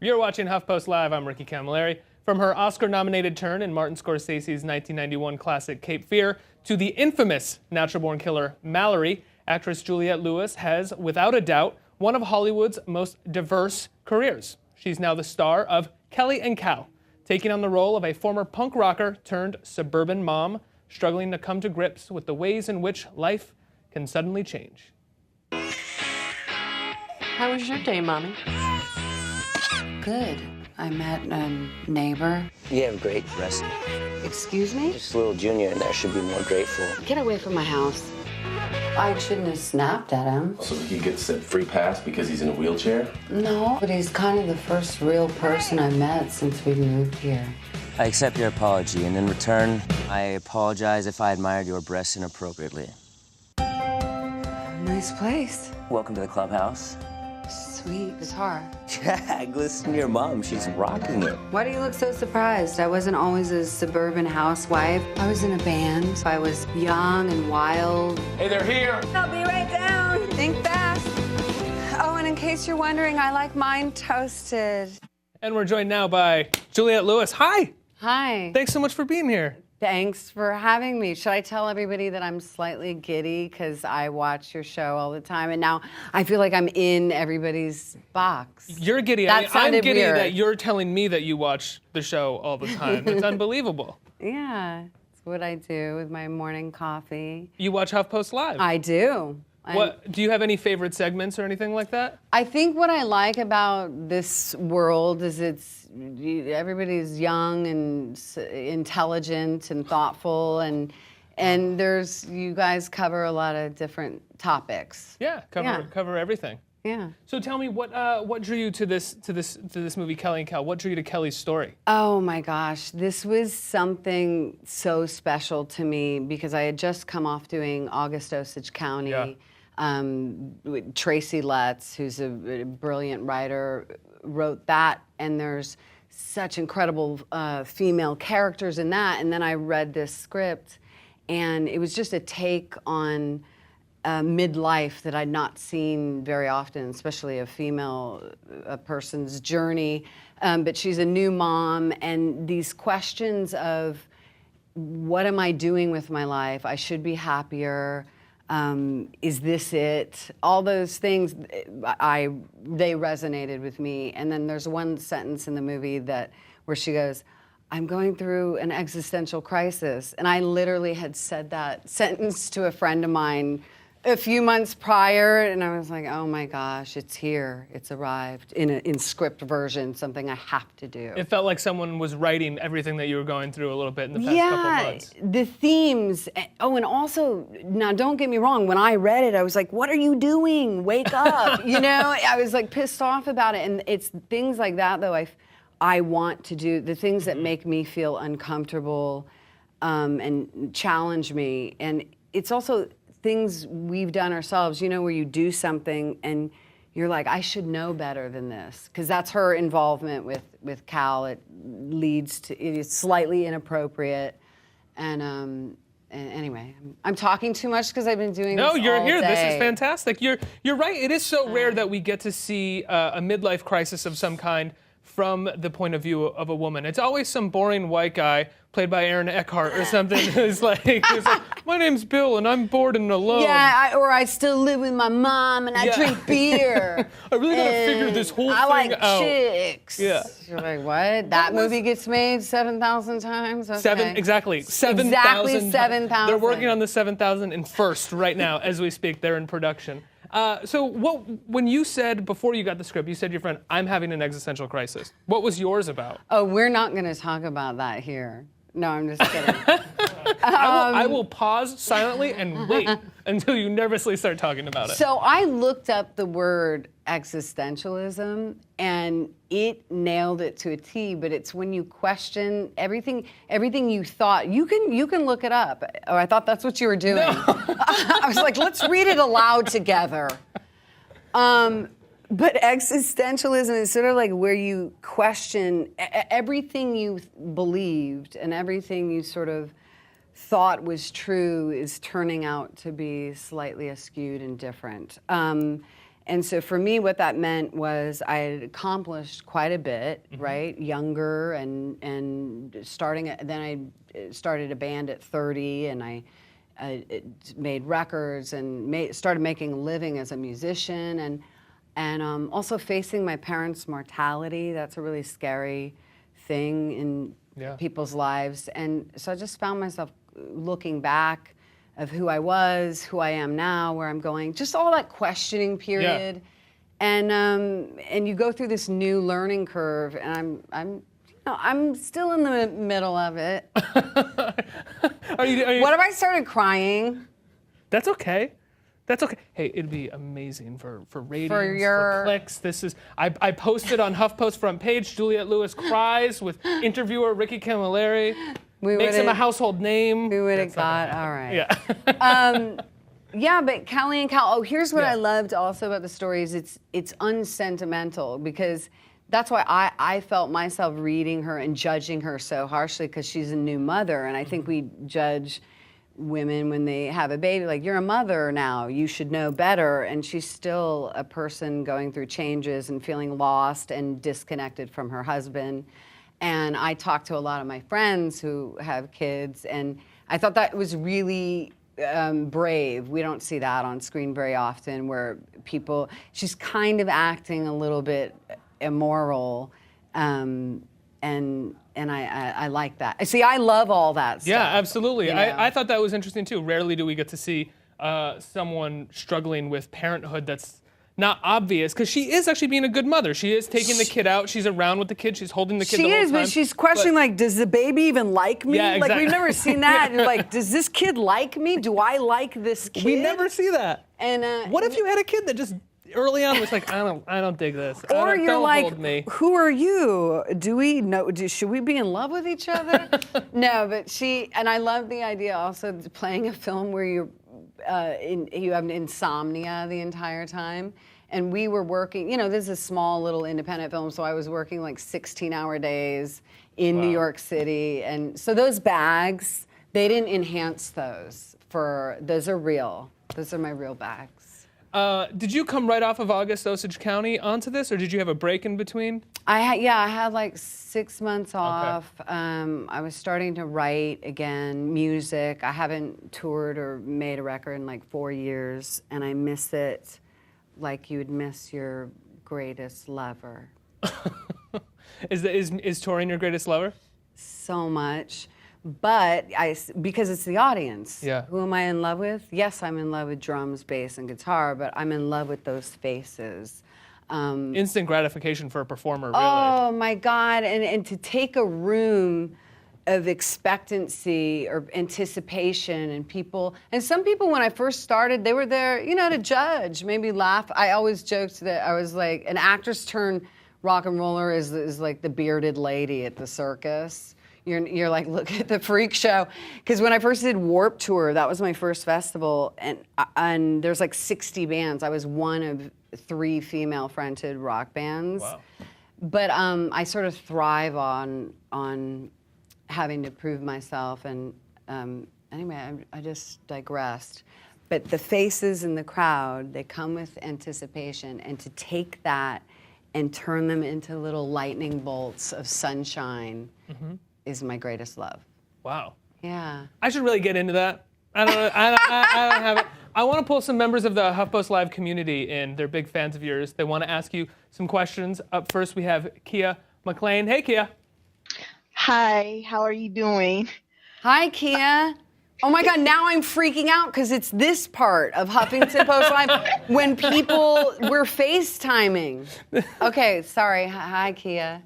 You're watching HuffPost Live. I'm Ricky Camilleri. From her Oscar-nominated turn in Martin Scorsese's 1991 classic Cape Fear to the infamous natural-born killer Mallory, actress Juliette Lewis has, without a doubt, one of Hollywood's most diverse careers. She's now the star of Kelly and Cal, taking on the role of a former punk rocker turned suburban mom, struggling to come to grips with the ways in which life can suddenly change. How was your day, Mommy? Good. I met a neighbor. You have great dress. Excuse me? Just a little junior in there should be more grateful. Get away from my house. I shouldn't have snapped at him. So he gets a free pass because he's in a wheelchair? No, but he's kind of the first real person I've met since we moved here. I accept your apology, and in return, I apologize if I admired your breasts inappropriately. Nice place. Welcome to the clubhouse. Sweet guitar. Yeah, listen to your mom. She's rocking it. Why do you look so surprised? I wasn't always a suburban housewife. I was in a band. I was young and wild. Hey, they're here! I'll be right down. Think fast. Oh, and in case you're wondering, I like mine toasted. And we're joined now by Juliette Lewis. Hi! Hi. Thanks so much for being here. Thanks for having me. Should I tell everybody that I'm slightly giddy because I watch your show all the time, and now I feel like I'm in everybody's box? You're giddy. That sounded I'm giddy weird. that you're telling me that you watch the show all the time. It's unbelievable. Yeah, it's what I do with my morning coffee. You watch HuffPost Live. I do. What do you have any favorite segments or anything like that? I think what I like about this world is everybody's young and intelligent and thoughtful, and you guys cover a lot of different topics. Yeah, cover everything. Yeah. So tell me what drew you to this movie Kelly and Cal? What drew you to Kelly's story? Oh my gosh, this was something so special to me because I had just come off doing August Osage County. Yeah. With Tracy Letts, who's a brilliant writer, wrote that, and there's such incredible female characters in that. And then I read this script, and it was just a take on midlife that I'd not seen very often, especially a person's journey. But she's a new mom, and these questions of what am I doing with my life? I should be happier. Is this it? All those things, they resonated with me. And then there's one sentence in the movie where she goes, "I'm going through an existential crisis." And I literally had said that sentence to a friend of mine a few months prior, and I was like, oh my gosh, it's here. It's arrived in script version, something I have to do. It felt like someone was writing everything that you were going through a little bit in the past couple of months. Yeah, the themes. Oh, and also, now don't get me wrong, when I read it, I was like, what are you doing? Wake up. You know, I was like pissed off about it. And it's things like that, though, I want to do, the things that make me feel uncomfortable and challenge me. And it's also things we've done ourselves, you know, where you do something and you're like, I should know better than this. Because that's her involvement with Cal. It is slightly inappropriate. And anyway, I'm talking too much because I've been doing this all day. No, you're here. This is fantastic. You're right. It is so rare that we get to see a midlife crisis of some kind from the point of view of a woman. It's always some boring white guy played by Aaron Eckhart or something who's like, my name's Bill and I'm bored and alone. Yeah, or I still live with my mom and I drink beer. I really gotta figure this whole thing out. I like out. chicks. Yeah. You're like, what? That movie gets made 7,000 times? Okay. Exactly 7,000. Exactly 7,000. They're working on the 7,000 and first right now as we speak. They're in production. So when you said, before you got the script, you said to your friend, I'm having an existential crisis. What was yours about? Oh, we're not going to talk about that here. No, I'm just kidding. I will pause silently and wait until you nervously start talking about it. So I looked up the word existentialism, and it nailed it to a T. But it's when you question everything you thought. You can look it up. Oh, I thought that's what you were doing. No. I was like, let's read it aloud together. But existentialism is sort of like where you question everything you believed and everything you sort of thought was true is turning out to be slightly askewed and different. And so for me, what that meant was I had accomplished quite a bit, right? Younger and then I started a band at 30, and I made records and started making a living as a musician, and also facing my parents' mortality. That's a really scary thing in people's lives. And so I just found myself looking back of who I was, who I am now, where I'm going, just all that questioning period. And you go through this new learning curve, and I'm still in the middle of it. Are you, What if I started crying? That's okay. That's okay. Hey, it'd be amazing for ratings, for clicks. I posted on HuffPost front page, Juliette Lewis cries with interviewer Ricky Camilleri. Makes him a household name. We would have got, all right. Yeah. Yeah, but Callie and Cal, here's what I loved also about the story is it's unsentimental, because that's why I felt myself reading her and judging her so harshly, because she's a new mother, and I think we judge women when they have a baby, like, you're a mother now, you should know better, and she's still a person going through changes and feeling lost and disconnected from her husband. And I talked to a lot of my friends who have kids, and I thought that was really brave. We don't see that on screen very often, where she's kind of acting a little bit immoral, and I like that. See, I love all that stuff. Yeah, absolutely. You know? I thought that was interesting too. Rarely do we get to see someone struggling with parenthood that's not obvious, because she is actually being a good mother. She is taking the kid out. She's around with the kid. She's holding the kid the whole time. She is, but she's questioning, like, does the baby even like me? Yeah, exactly. Like, we've never seen that. And like, does this kid like me? Do I like this kid? We never see that. And what if you had a kid that just early on was like, I don't dig this. Or you're don't like, hold me. who are you? Do we know? Should we be in love with each other? No, but and I love the idea also of playing a film where you have insomnia the entire time. And we were working, this is a small little independent film, so I was working like 16-hour days in New York City. And so those bags, they didn't enhance those. Those are real. Those are my real bags. Did you come right off of August Osage County onto this, or did you have a break in between? I had like 6 months off. I was starting to write again, music. I haven't toured or made a record in like 4 years, and I miss it like you would miss your greatest lover. Is touring your greatest lover? So much. But because it's the audience. Yeah. Who am I in love with? Yes, I'm in love with drums, bass, and guitar, but I'm in love with those faces. Instant gratification for a performer, really. Oh my God, and to take a room of expectancy or anticipation, and some people when I first started, they were there, to judge, maybe laugh. I always joked that I was like, an actress turned rock and roller is like the bearded lady at the circus. You're like, look at the freak show. Because when I first did Warped Tour, that was my first festival, and there's like 60 bands. I was one of 3 female-fronted rock bands. Wow. But I sort of thrive on having to prove myself, and anyway, I just digressed. But the faces in the crowd, they come with anticipation, and to take that and turn them into little lightning bolts of sunshine is my greatest love. Wow. Yeah. I should really get into that. I don't have it. I want to pull some members of the HuffPost Live community in. They're big fans of yours. They want to ask you some questions. Up first, we have Kia McLean. Hey, Kia. Hi, how are you doing? Hi, Kia. Oh my God, now I'm freaking out because it's this part of Huffington Post Live when we're FaceTiming. Okay, sorry. Hi, Kia.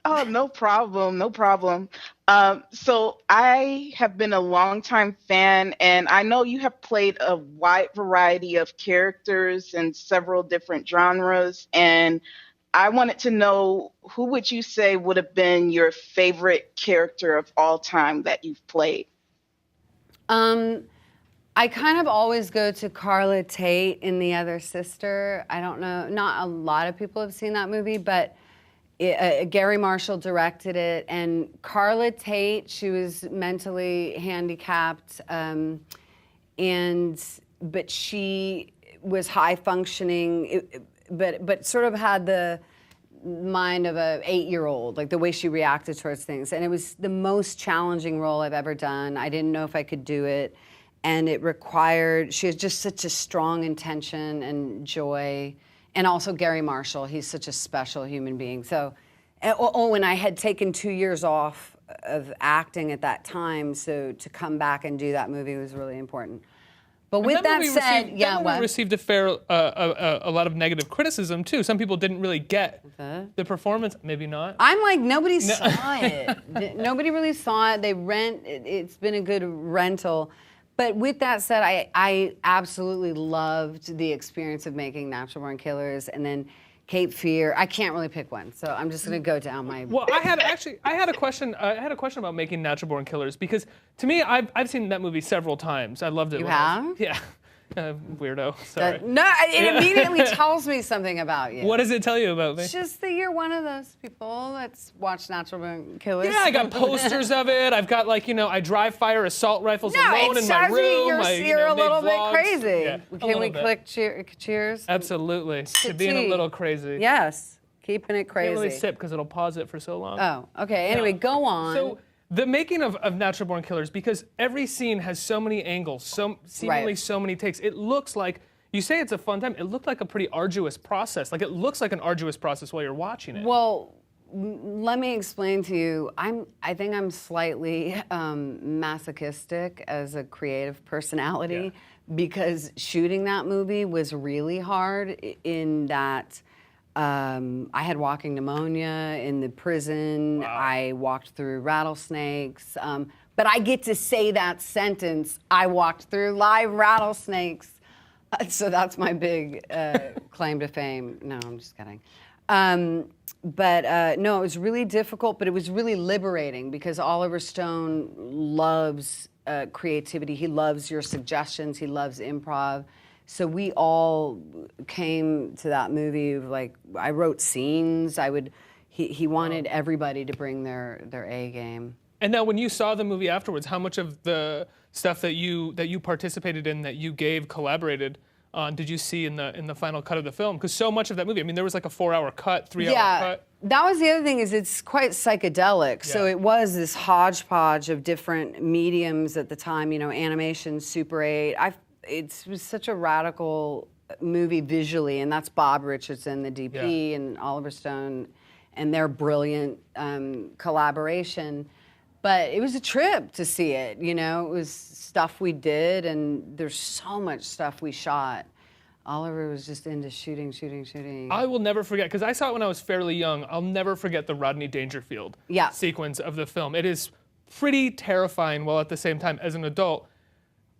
Oh, no problem, no problem. So I have been a longtime fan, and I know you have played a wide variety of characters in several different genres, and I wanted to know, who would you say would have been your favorite character of all time that you've played? I kind of always go to Carla Tate in The Other Sister. I don't know, not a lot of people have seen that movie, but Gary Marshall directed it, and Carla Tate, she was mentally handicapped, but she was high functioning, but sort of had the mind of a 8-year-old, like the way she reacted towards things. And it was the most challenging role I've ever done. I didn't know if I could do it. And it required, she has just such a strong intention and joy. And also Gary Marshall, he's such a special human being. So, and I had taken 2 years off of acting at that time, so to come back and do that movie was really important. But with that said, that movie received a lot of negative criticism too. Some people didn't really get the performance. Maybe not. I'm like, nobody saw it. Nobody really saw it. It's been a good rental. But with that said, I absolutely loved the experience of making Natural Born Killers, and then Cape Fear. I can't really pick one, so I'm just gonna go down my. Well, I had a question. I had a question about making Natural Born Killers, because to me, I've seen that movie several times. I loved it. You have? Yeah. Weirdo. Sorry. It immediately tells me something about you. What does it tell you about me? It's just that you're one of those people that's watched Natural Born Killers. Yeah, I got posters of it. I've got I dry fire assault rifles alone in my room. You're a little bit crazy. Yeah, Can we click cheers? Absolutely. To being a little crazy. Yes, keeping it I can't crazy. really sip because it'll pause it for so long. Oh, okay. Anyway, go on. So the making of Natural Born Killers, because every scene has so many angles, seemingly so many takes. It looks like, you say it's a fun time, it looked like a pretty arduous process. Like, it looks like an arduous process while you're watching it. Well, let me explain to you. I think I'm slightly masochistic as a creative personality, because shooting that movie was really hard in that I had walking pneumonia in the prison. Wow. I walked through rattlesnakes. But I get to say that sentence, I walked through live rattlesnakes. So that's my big claim to fame. No, I'm just kidding. No, it was really difficult, but it was really liberating, because Oliver Stone loves creativity. He loves your suggestions. He loves improv. So we all came to that movie, like, I wrote scenes. He wanted everybody to bring their A game. And now when you saw the movie afterwards, how much of the stuff that you participated in, that you collaborated on, did you see in the final cut of the film? Because so much of that movie, I mean, there was like a 4-hour cut, 3-hour cut. That was the other thing, is it's quite psychedelic. So it was this hodgepodge of different mediums at the time, animation, Super 8. It was such a radical movie visually, and that's Bob Richardson, the DP, and Oliver Stone, and their brilliant collaboration. But it was a trip to see it, It was stuff we did, and there's so much stuff we shot. Oliver was just into shooting. I will never forget, because I saw it when I was fairly young. I'll never forget the Rodney Dangerfield sequence of the film. It is pretty terrifying, while at the same time, as an adult,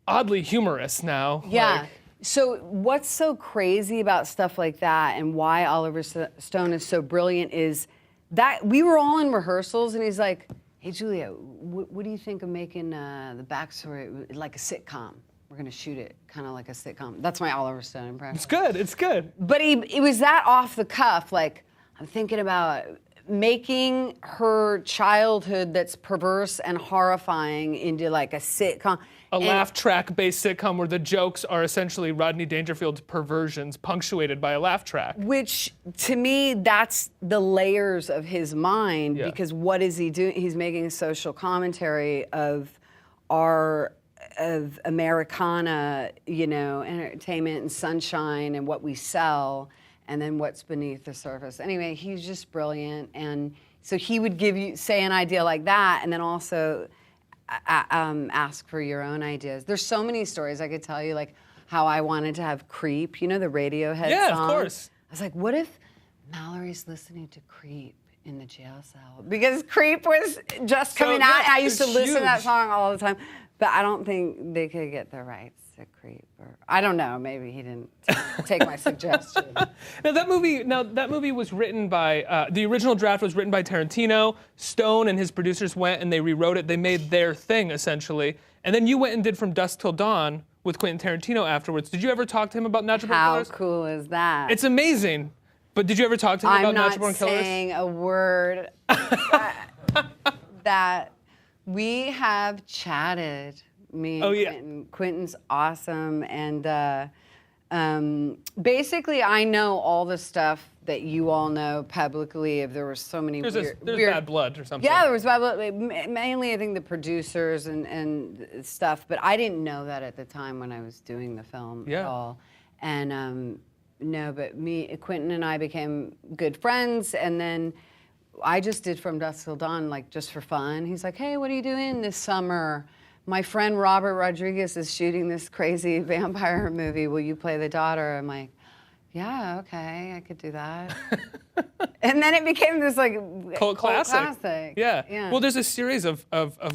oddly humorous now. Yeah. So what's so crazy about stuff like that, and why Oliver Stone is so brilliant, is that we were all in rehearsals, and he's like, "Hey, Julia, what do you think of making the backstory like a sitcom? We're gonna shoot it kind of like a sitcom." That's my Oliver Stone impression. It's good. But it was that off the cuff, like, I'm thinking about making her childhood that's perverse and horrifying into like a sitcom. A laugh track-based sitcom where the jokes are essentially Rodney Dangerfield's perversions punctuated by a laugh track. Which, to me, that's the layers of his mind, because what is he doing? He's making a social commentary of Americana, entertainment and sunshine and what we sell, and then what's beneath the surface. Anyway, he's just brilliant. And so he would say an idea like that, and then also ask for your own ideas. There's so many stories I could tell you, like how I wanted to have Creep, the Radiohead song. Yeah, of course. I was like, what if Mallory's listening to Creep in the jail cell? Because Creep was just coming out, and I used to listen to that song all the time. But I don't think they could get the rights to Creep. Or I don't know, maybe he didn't take my suggestion. Now that movie was written by, the original draft was written by Tarantino. Stone and his producers went and they rewrote it. They made their thing, essentially. And then you went and did From Dusk Till Dawn with Quentin Tarantino afterwards. Did you ever talk to him about Natural Born Killers? How cool is that? It's amazing. But did you ever talk to him about Natural Born Killers? I'm not saying a word. That we have chatted, me and Quentin. Quentin's awesome, and Basically, I know all the stuff that you all know publicly. If there were so many There's weird, bad blood or something. Yeah, there was bad blood. Mainly, I think the producers and stuff. But I didn't know that at the time when I was doing the film at all. And no, but Quentin and I became good friends, and then I just did From Dusk Till Dawn, like just for fun. He's like, hey, what are you doing this summer? My friend Robert Rodriguez is shooting this crazy vampire movie. Will you play the daughter? I'm like, yeah, okay, I could do that. And then it became this like cult classic. Yeah. Well, there's a series of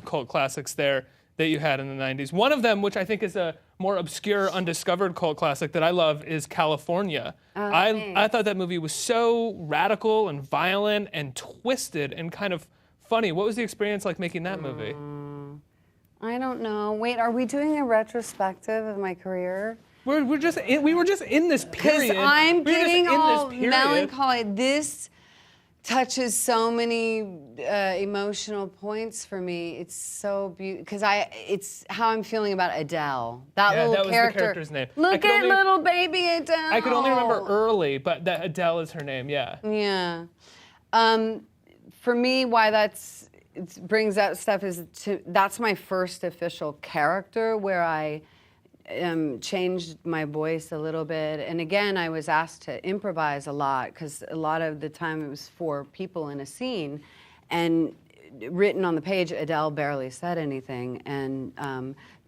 cult classics there that you had in the 90s. One of them, which I think is a more obscure, undiscovered cult classic that I love, is California. I thought that movie was so radical and violent and twisted and kind of funny. What was the experience like making that movie? I don't know. Wait, are we doing a retrospective of my career? We were just in this period. Because I'm getting all melancholy. This touches so many emotional points for me. It's so beautiful because it's how I'm feeling about Adele. That was character. the character's name. Look at little baby Adele. I could only remember early, but that Adele is her name. Yeah. Yeah. For me, why it brings out stuff is that's my first official character where I changed my voice a little bit. And again, I was asked to improvise a lot because a lot of the time it was 4 people in a scene. And written on the page, Adele barely said anything. And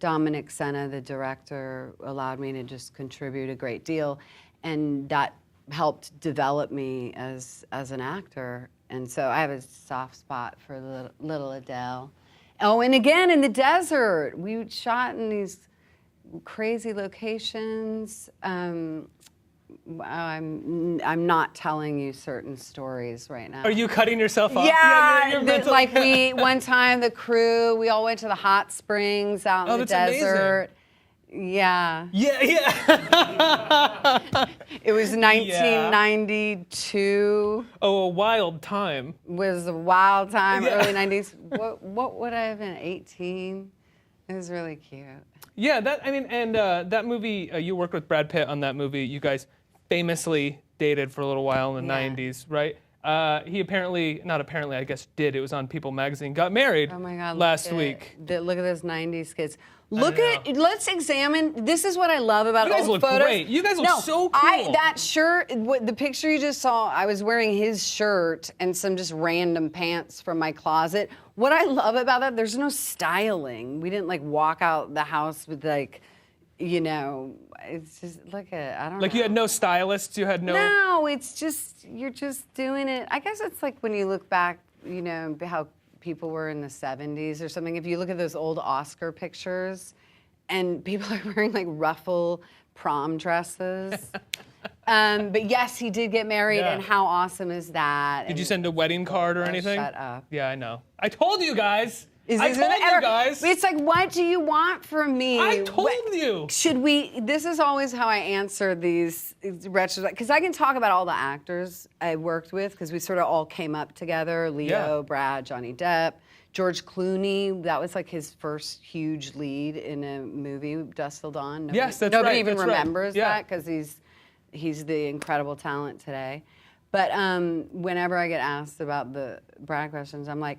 Dominic Senna, the director, allowed me to just contribute a great deal. And that helped develop me as an actor. And so I have a soft spot for little Adele. Oh, and again, in the desert. We shot in these crazy locations. I'm not telling you certain stories right now. Are you cutting yourself off? Yeah, you're like one time the crew, we all went to the hot springs out in the desert. Amazing. Yeah. Yeah. It was 1992. Oh, a wild time. Was a wild time, early 90s. What would I have been, 18? It was really cute. Yeah, that movie, you worked with Brad Pitt on that movie. You guys famously dated for a little while in the 90s, right? He I guess did. It was on People magazine. Got married last week. Look at those 90s kids. Let's examine, this is what I love about old photos. You guys look great. You guys look so cool. That shirt, the picture you just saw, I was wearing his shirt and some just random pants from my closet. What I love about that, there's no styling. We didn't walk out the house with it's just I don't know. You had no stylists, you had no... No, it's just, you're just doing it. I guess it's like when you look back, how people were in the 70s or something. If you look at those old Oscar pictures and people are wearing ruffle prom dresses. But yes, he did get married, and how awesome is that? Did you send a wedding card or anything? Shut up. Yeah, I know. I told you guys. I told you guys. It's like, what do you want from me? I told you. This is always how I answer these retrospectives, because I can talk about all the actors I worked with, because we sort of all came up together. Leo, Brad, Johnny Depp, George Clooney. That was his first huge lead in a movie, Dusk Till Dawn. Nobody even remembers that, because he's the incredible talent today. But whenever I get asked about the Brad questions, I'm like,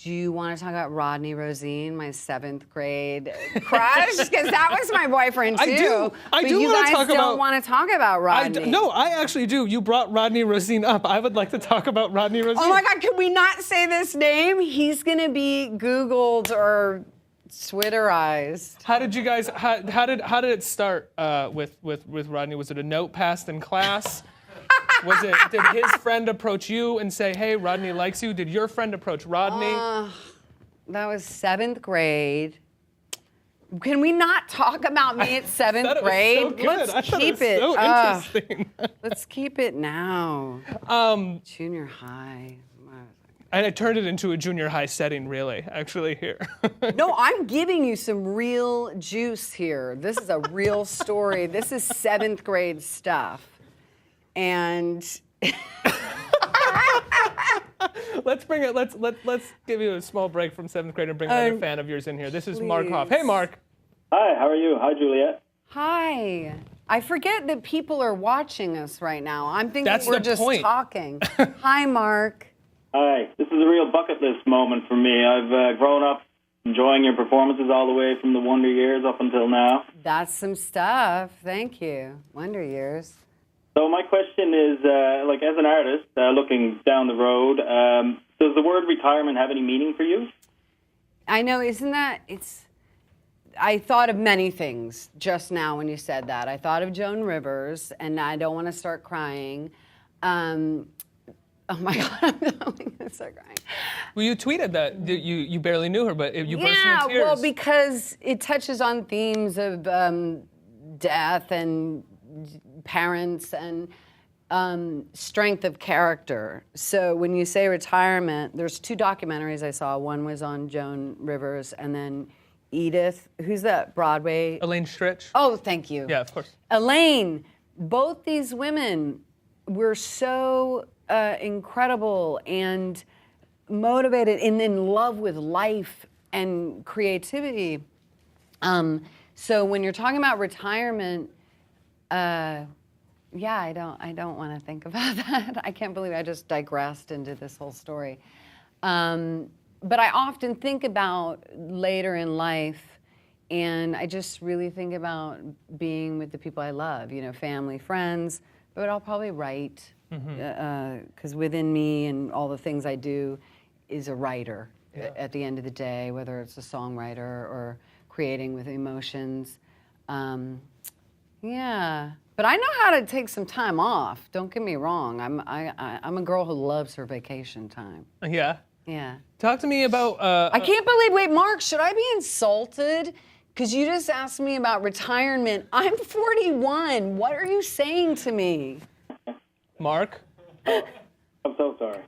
do you want to talk about Rodney Rosine, my 7th grade crush? Because that was my boyfriend too. I do you want guys to talk don't want to talk about Rodney. No, I actually do. You brought Rodney Rosine up. I would like to talk about Rodney Rosine. Oh my God, could we not say this name? He's gonna be Googled or Twitterized. How did you guys? How did it start with Rodney? Was it a note passed in class? Did his friend approach you and say, hey, Rodney likes you? Did your friend approach Rodney? That was 7th grade. Can we not talk about me at 7th grade? So good. Let's keep it. So interesting. Let's keep it now. Junior high. And I turned it into a junior high setting, really, actually, here. No, I'm giving you some real juice here. This is a real story. This is 7th grade stuff. And let's bring it. Let's give you a small break from 7th grade and bring another fan of yours in here. This is Mark Hoff. Hey, Mark. Hi. How are you? Hi, Juliette. Hi. I forget that people are watching us right now. I'm thinking That's we're the just point. talking. Hi, Mark. Hi, this is a real bucket list moment for me. I've grown up enjoying your performances all the way from the Wonder Years up until now. That's some stuff. Thank you. Wonder Years. So my question is, like as an artist, looking down the road, does the word retirement have any meaning for you? I know, I thought of many things just now when you said that. I thought of Joan Rivers, and I don't want to start crying. Oh my God, I'm going to start crying. Well, you tweeted that you barely knew her, but you burst Yeah, into tears. well, because it touches on themes of death and parents and strength of character. So when you say retirement, there's 2 documentaries I saw. One was on Joan Rivers, and then Edith, who's that Broadway? Elaine Stritch. Oh, thank you. Yeah, of course. Elaine, both these women were so incredible and motivated and in love with life and creativity. So when you're talking about retirement, yeah, I don't want to think about that. I can't believe I just digressed into this whole story. But I often think about later in life, and I just really think about being with the people I love, family, friends, but I'll probably write, because within me and all the things I do is a writer at the end of the day, whether it's a songwriter or creating with emotions. Yeah, but I know how to take some time off. Don't get me wrong. I'm a girl who loves her vacation time. Yeah. Yeah. Talk to me about. I can't believe. Wait, Mark, should I be insulted? Because you just asked me about retirement. I'm 41. What are you saying to me? Mark. I'm so sorry.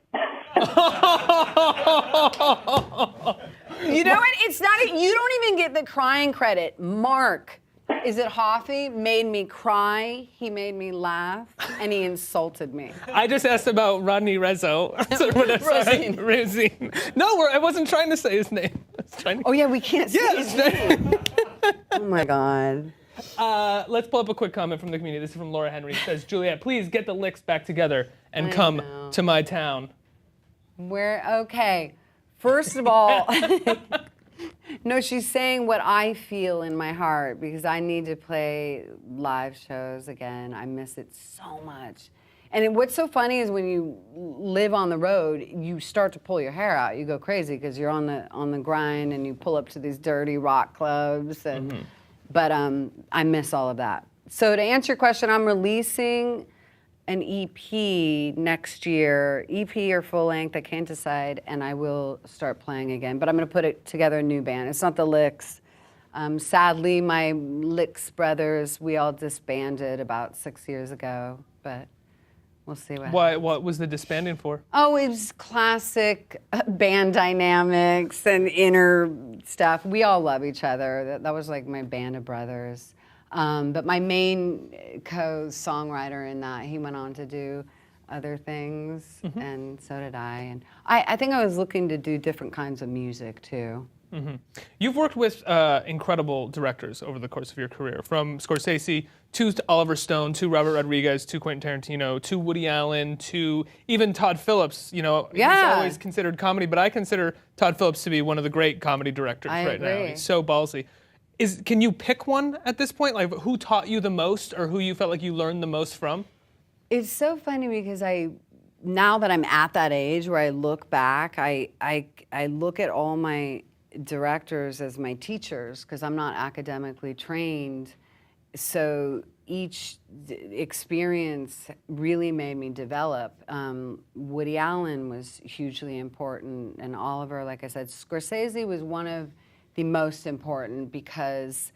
You know what? It's not. You don't even get the crying credit. Mark, is it Hoffy? Made me cry. He made me laugh, and he insulted me. I just asked about Rodney Rezzo. Rosine. Rosine. No, I wasn't trying to say his name. I was trying to... Oh yeah, we can't see his name. Oh my God. Let's pull up a quick comment from the community. This is from Laura Henry. It says, Juliette, please get the licks back together and come to my town. Okay. First of all, no, she's saying what I feel in my heart because I need to play live shows again. I miss it so much. And what's so funny is when you live on the road, you start to pull your hair out. You go crazy because you're on the grind and you pull up to these dirty rock clubs. And, But I miss all of that. So to answer your question, I'm releasing an EP next year, EP or full length, I can't decide, and I will start playing again. But I'm going to put it together a new band. It's not the Licks. Sadly, my Licks brothers, we all disbanded about 6 years ago, but we'll see what happens. What was the disbanding for? Oh, it was classic band dynamics and inner stuff. We all love each other. That was like my band of brothers. But my main co-songwriter in that, he went on to do other things, and so did I. And I think I was looking to do different kinds of music, too. You've worked with incredible directors over the course of your career, from Scorsese to Oliver Stone to Robert Rodriguez to Quentin Tarantino to Woody Allen to even Todd Phillips. He's always considered comedy, but I consider Todd Phillips to be one of the great comedy directors right now. He's so ballsy. Can you pick one at this point? Like, who taught you the most, or who you felt like you learned the most from? It's so funny because now that I'm at that age where I look back, I look at all my directors as my teachers because I'm not academically trained. So each experience really made me develop. Woody Allen was hugely important, and Oliver, like I said, Scorsese was one of the most important because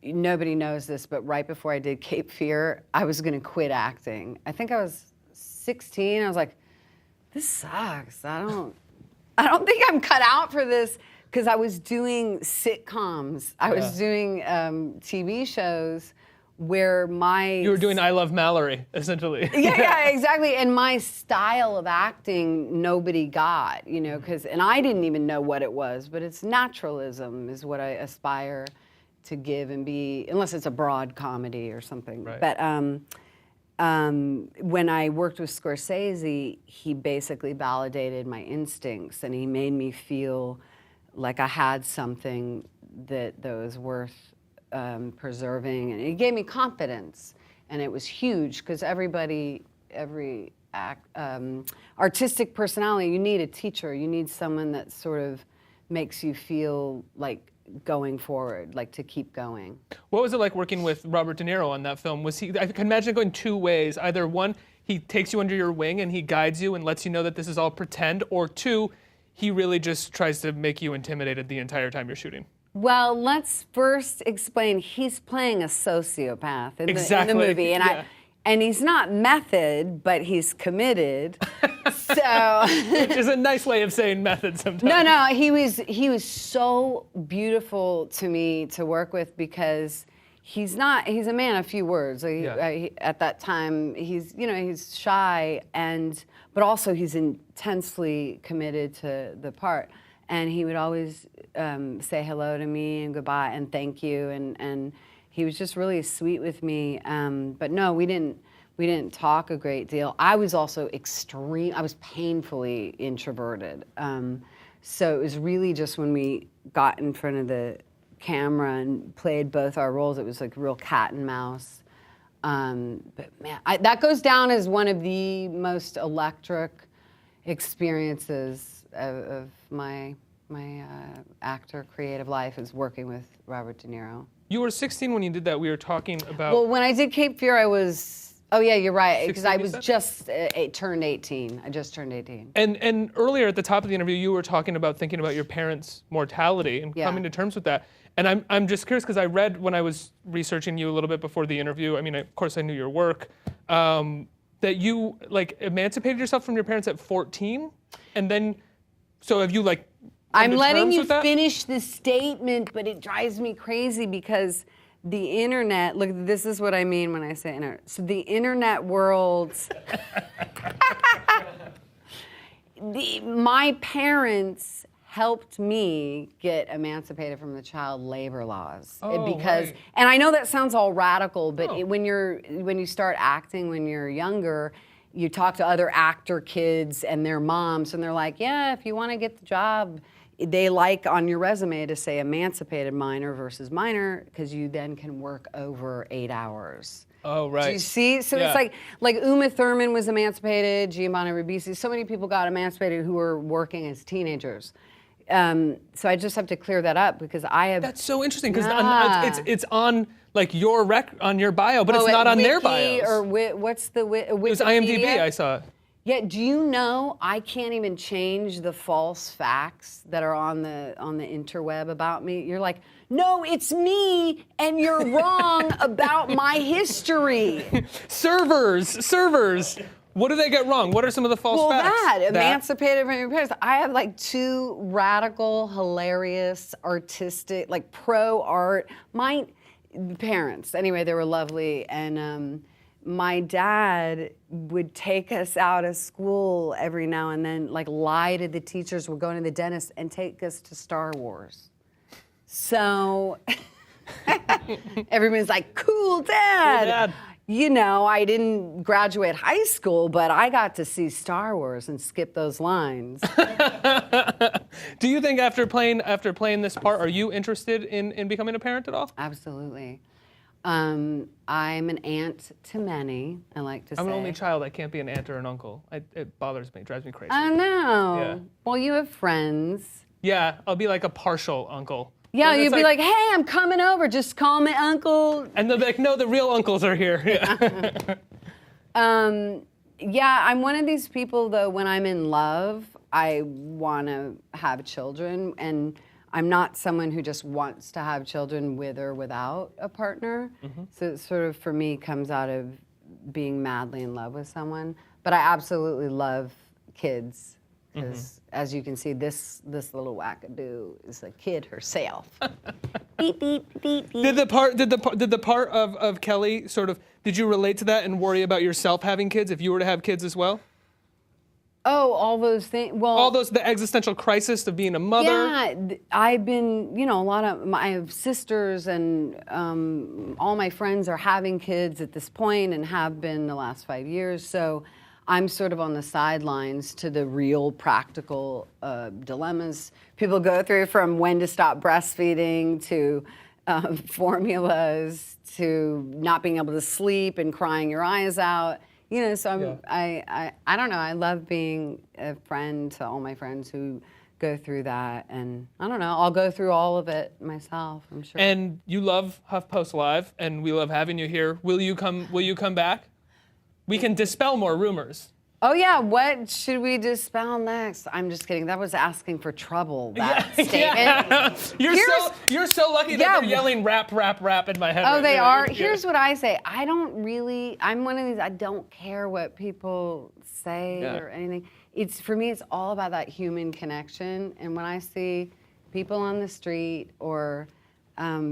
nobody knows this, but right before I did Cape Fear, I was going to quit acting. I think I was 16. I was like, this sucks. I don't think I'm cut out for this. Because I was doing sitcoms. I was doing TV shows where You were doing I Love Mallory, essentially. Yeah, exactly. And my style of acting, nobody got, and I didn't even know what it was, but it's naturalism is what I aspire to give and be, unless it's a broad comedy or something. Right. But when I worked with Scorsese, he basically validated my instincts, and he made me feel like I had something that was worth preserving, and it gave me confidence, and it was huge because every artistic personality, you need a teacher, you need someone that sort of makes you feel like going forward, like to keep going. What was it like working with Robert De Niro on that film? Was he? I can imagine it going two ways. Either one, he takes you under your wing and he guides you and lets you know that this is all pretend, or two, he really just tries to make you intimidated the entire time you're shooting. Well, let's first explain. He's playing a sociopath in Exactly. the movie, and Yeah. and he's not method, but he's committed. So. Which is a nice way of saying method sometimes. No, he was so beautiful to me to work with because he's a man of few words. At that time, he's shy, but also he's intensely committed to the part. And he would always say hello to me and goodbye and thank you, and he was just really sweet with me. But no, we didn't talk a great deal. I was also I was painfully introverted. So it was really just when we got in front of the camera and played both our roles, it was like real cat and mouse. But man, that goes down as one of the most electric experiences of my actor creative life, is working with Robert De Niro. You were 16 when you did that. We were talking about. Well, when I did Cape Fear, I was. Oh yeah, you're right. Because 16, I you was said? just turned 18. I just turned 18. And earlier at the top of the interview, you were talking about thinking about your parents' mortality and Yeah. coming to terms with that. And I'm just curious because I read when I was researching you a little bit before the interview. I mean, of course, I knew your work. That you emancipated yourself from your parents at 14, and then, so have you come I'm to letting terms you with that? finish the statement, but it drives me crazy because the internet, look, this is what I mean when I say internet. So the internet world, my parents helped me get emancipated from the child labor laws. Right. And I know that sounds all radical, but Oh. when you start acting when you're younger, you talk to other actor kids and their moms, and they're like, yeah, if you want to get the job, they like on your resume to say emancipated minor versus minor, because you then can work over 8 hours. Oh, right. Do you see? So Yeah. it's like Uma Thurman was emancipated, Giovanni Ribisi, so many people got emancipated who were working as teenagers. So I just have to clear that up because I have. That's so interesting because Yeah. it's on like your on your bio, but it's at not on their Wiki bios. Or what's the It was IMDb. I saw it. Yeah, do you know I can't even change the false facts that are on the interweb about me? You're like, no, it's me, and you're wrong about my history. Servers. What do they get wrong? What are some of the false facts? Emancipated from your parents. I have like two radical, hilarious, artistic, like pro art. My parents, anyway, they were lovely, and my dad would take us out of school every now and then, like lie to the teachers we're going to the dentist and take us to Star Wars. So everyone's like, cool dad. Dad. You know, I didn't graduate high school, but I got to see Star Wars and skip those lines. Do you think after playing this part, are you interested in becoming a parent at all? Absolutely. I'm an aunt to many, I like to say. I'm an only child. I can't be an aunt or an uncle. It bothers me. It drives me crazy. I know. Yeah. Well, you have friends. Yeah, I'll be like a partial uncle. Yeah, It's you'd be like, hey, I'm coming over. Just call me uncle. And they'll be like, no, the real uncles are here. Yeah. Yeah, I'm one of these people, though, when I'm in love, I want to have children. And I'm not someone who just wants to have children with or without a partner. So it sort of, for me, comes out of being madly in love with someone. But I absolutely love kids. Because as you can see, this little wackadoo is a kid herself. Beep, beep, beep, beep. Did the part of Kelly sort of, did you relate to that and worry about yourself having kids if you were to have kids as well? Oh, all those things. Well, All those, the existential crisis of being a mother. yeah, I've been, a lot of my sisters and all my friends are having kids at this point and have been the last 5 years. So I'm sort of on the sidelines to the real practical dilemmas people go through, from when to stop breastfeeding to formulas to not being able to sleep and crying your eyes out. So I don't know. I love being a friend to all my friends who go through that, and I don't know. I'll go through all of it myself, I'm sure. And you love HuffPost Live, and we love having you here. Will you come back? We can dispel more rumors. Oh yeah, what should we dispel next? I'm just kidding. That was asking for trouble, that statement. Yeah. You're so lucky that they're yelling rap, rap, rap in my head. Oh, right they now. are? Here's what I say. I'm one of these, I don't care what people say or anything. For me, it's all about that human connection. And when I see people on the street or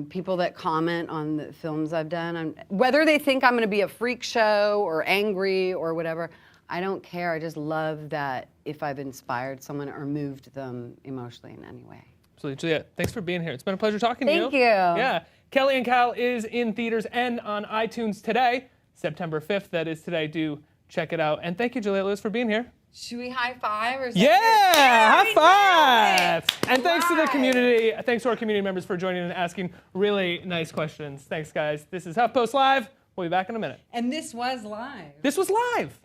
people that comment on the films I've done, whether they think I'm going to be a freak show or angry or whatever, I don't care. I just love that if I've inspired someone or moved them emotionally in any way. Absolutely. Juliette, thanks for being here. It's been a pleasure talking to you. Thank you. Yeah. Kelly and Kyle is in theaters and on iTunes today, September 5th. That is today. Do check it out. And thank you, Juliette Lewis, for being here. Should we high five or something? Yeah, high five! And thanks to the community. Thanks to our community members for joining and asking really nice questions. Thanks, guys. This is HuffPost Live. We'll be back in a minute. And this was live. This was live.